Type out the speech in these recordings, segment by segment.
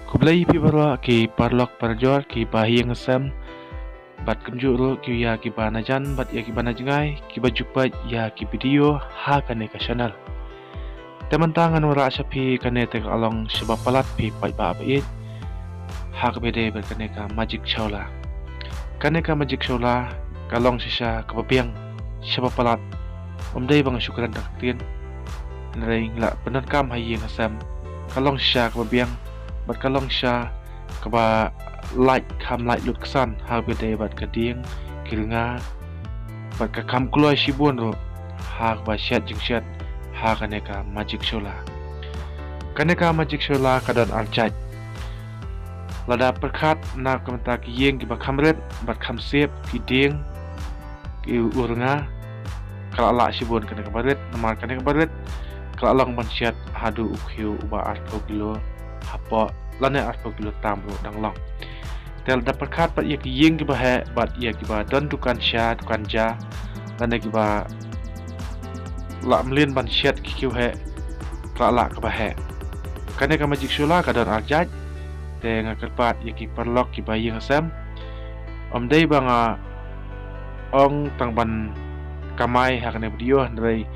Kublai pi barwa ki parlok parjor ki bahi yang sem bat kunjuru ki ya ki banajan bat ya ki banajangai ki bajupat ya ki video ha kane ka channel. Teman tangan wara sapi kane te along sebab palat pi pai ba bait ha ka bede ber kane ka magic chola. Kane ka magic chola kalong sisa kapapiang sebab palat omdai bang syukuran daktin. Nrai ngla benar kam hayi ngasam kalong sisa kapapiang bat kalong sya kaba like kam like lut kesan ha bede bat kading kiringa bat ka kam kluai sibun ro ha ba syat jing syat ha kaneka magic shola kaneka magic shola kadan arjat lada perkat na kamta ki yeng ki ba kamret bat kam sep ki ding ki urunga kala la sibun kaneka baret namar kaneka baret kala long ban syat hadu ukhiu uba arto kilo apa lane arto kilo tambro danglong tel da perkat bat ye ki yeng ki ba he bat ye ki ba don dukan sya dukan ja lane ki ba la mlin ban syat ki kiu he kala ka ba he kane ka magic shola ka don arjat te ngakerpat ye ki perlok ki ba yeng sam omdei banga ong tang ban kamai ha kane video ndrei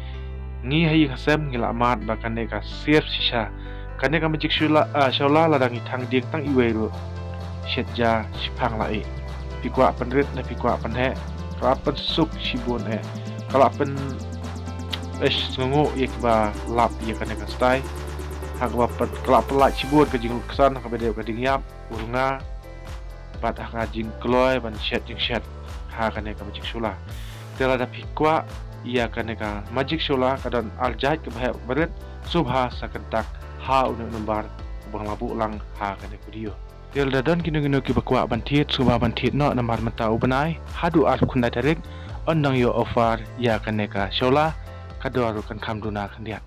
ngi hayi hasam ngila amat ba kane ka sir sisa kane ka magic shola shola ladang itang ding tang iwero syetja sipang lai pikwa penrit na pikwa penhe rapen suk sibun he kalau pen ngungu ye ba lap ye kane ka stai hak ba kelap pelak sibun ke jing kesan ka bede ka ding yap urunga bat ha jing kloy ban syet jing syet ha kane ka magic shola tela da pikwa ia kane ka magic shola kadan aljat ke bah beret subha sakentak ha unu numbar bang labu lang ha kane video tel dadan kinu ki bakwa bantit suba bantit no namar mata ubanai hadu ar khunda tarik ondang yo offer ya kane ka shola kador kan kam duna kandiat